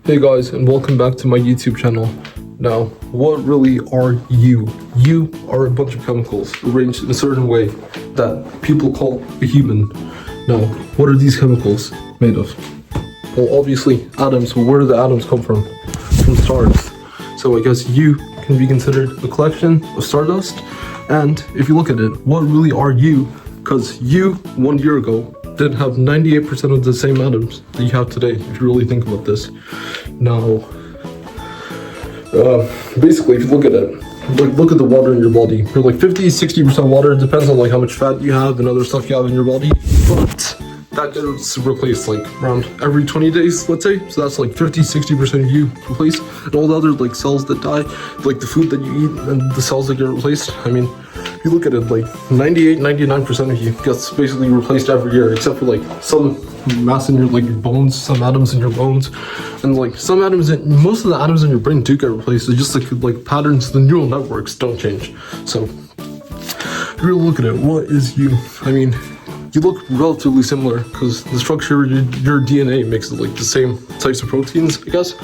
Hey guys, and welcome back to my YouTube channel. Now, what really are you? You are a bunch of chemicals arranged in a certain way that people call a human. Now, what are these chemicals made of? Well, obviously atoms. Well, where do the atoms come from? From stars. So I guess you can be considered a collection of stardust. And if you look at it, what really are you? Because you, 1 year ago, did have 98% of the same atoms that you have today, if you really think about this. Now, basically, if you look at it, like look at the water in your body. You're like 50-60% water. It depends on like how much fat you have and other stuff you have in your body. But that gets replaced like around every 20 days, let's say. So that's like 50-60% of you replaced. And all the other like cells that die, like the food that you eat and the cells that get replaced. I mean, if you look at it, like 98-99% of you gets basically replaced every year, except for like some mass in your like your bones, some atoms in your bones, and like some atoms in most of the atoms in your brain do get replaced. It's just like patterns, the neural networks don't change. So if you really look at it, what is you? I mean, you look relatively similar because the structure of your DNA makes it like the same types of proteins, I guess,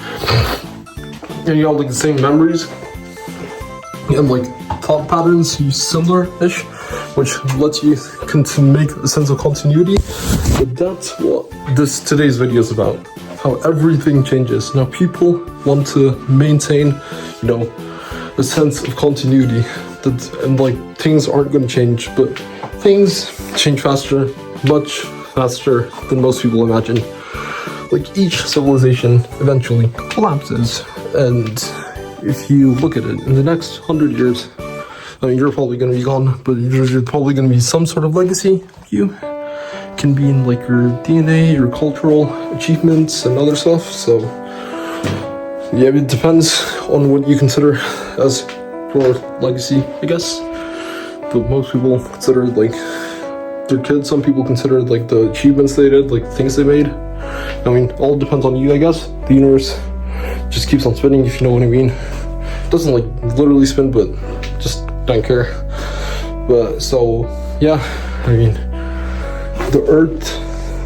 and you have like the same memories and like thought patterns similar-ish, which lets you make a sense of continuity. But that's what today's video is about, how everything changes. Now people want to maintain, you know, a sense of continuity, and like things aren't going to change, but things change faster, much faster than most people imagine. Like each civilization eventually collapses, and if you look at it, in the next 100 years, I mean, you're probably going to be gone, but there's probably going to be some sort of legacy. You can be in like your DNA, your cultural achievements, and other stuff. So, yeah, it depends on what you consider as your legacy, I guess. But most people consider like their kids. Some people consider like the achievements they did, like things they made. I mean, all depends on you, I guess. The universe just keeps on spinning, if you know what I mean. It doesn't like literally spin, but just don't care. But so yeah, I mean, the Earth.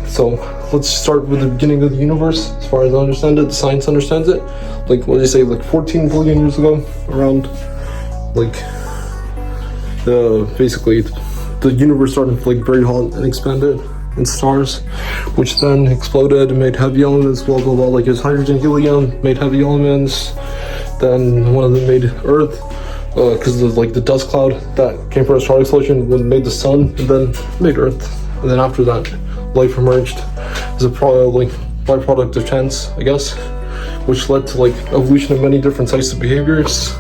So let's start with the beginning of the universe. As far as I understand it, science understands it. Like what did they say? Like 14 billion years ago, around. Like basically the universe started like very hot and expanded in stars, which then exploded and made heavy elements. Blah blah blah. Like it's hydrogen, helium made heavy elements. Then one of them made Earth. Because like the dust cloud that came from a star explosion made the sun, and then made Earth, and then after that, life emerged as a byproduct of chance, I guess, which led to like evolution of many different types of behaviors,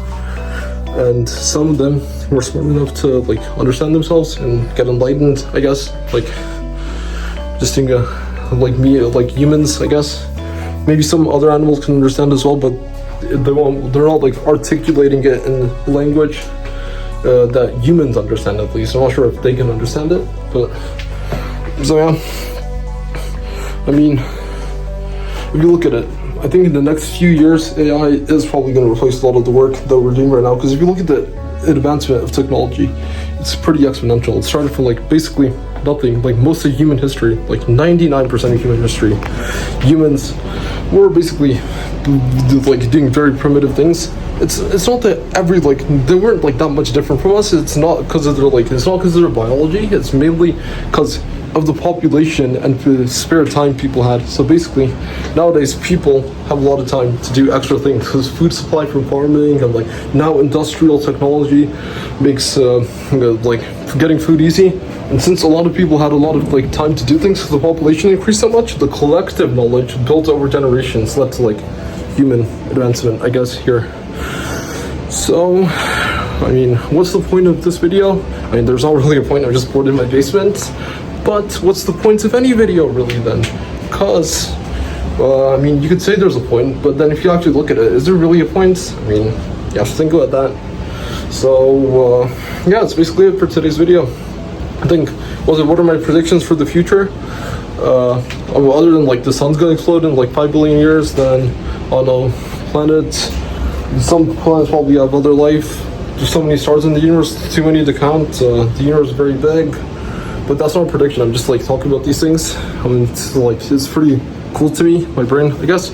and some of them were smart enough to like understand themselves and get enlightened, I guess, like just think like me, like humans, I guess. Maybe some other animals can understand as well, but they're not like articulating it in language that humans understand, at least. I'm not sure if they can understand it, but so yeah. I mean, if you look at it, I think in the next few years AI is probably going to replace a lot of the work that we're doing right now, because if you look at the advancement of technology, it's pretty exponential. It started from like basically nothing. Like most of human history, like 99% of human history, humans were basically like doing very primitive things. It's not that they weren't like that much different from us. It's not because of their biology. It's mainly because of the population and the spare time people had. So basically, nowadays people have a lot of time to do extra things because food supply from farming and like now industrial technology makes like getting food easy. And since a lot of people had a lot of like time to do things, because the population increased so much, the collective knowledge built over generations led to like human advancement, I guess, here. So, I mean, what's the point of this video? I mean, there's not really a point. I'm just bored in my basement. But what's the point of any video, really, then? Because, I mean, you could say there's a point, but then if you actually look at it, is there really a point? I mean, you have to think about that. So, yeah, that's basically it for today's video. I think, what are my predictions for the future? Other than like the sun's gonna explode in like 5 billion years, then I don't know, planets. Some planets probably have other life. There's so many stars in the universe, too many to count. The universe is very big, but that's not a prediction. I'm just like talking about these things. I mean, it's pretty cool to me, my brain, I guess.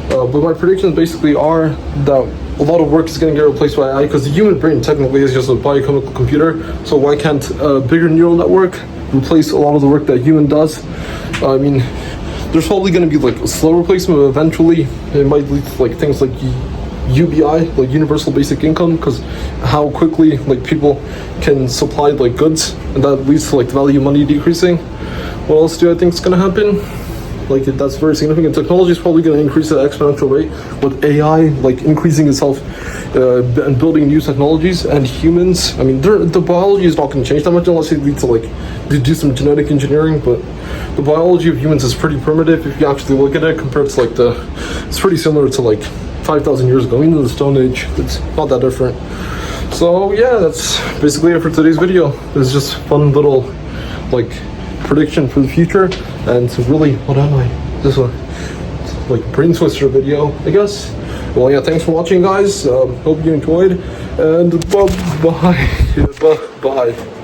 But my predictions basically are that a lot of work is going to get replaced by AI, because the human brain technically is just a biochemical computer. So why can't a bigger neural network replace a lot of the work that human does? I mean, there's probably going to be like a slow replacement, but eventually it might lead to like things like UBI, like universal basic income, because how quickly like people can supply like goods, and that leads to like the value of money decreasing. What else do I think is going to happen? Like, that's very significant. Technology is probably going to increase at an exponential rate, with AI like increasing itself and building new technologies. And humans, I mean, the biology is not going to change that much unless it leads to like do some genetic engineering. But the biology of humans is pretty primitive if you actually look at it, compared to like it's pretty similar to like 5,000 years ago, into the Stone Age. It's not that different. So yeah, that's basically it for today's video. It's just fun little like prediction for the future. And really, what am I? This one, like brain twister video, I guess. Well, yeah, thanks for watching, guys. Hope you enjoyed, and bye bye.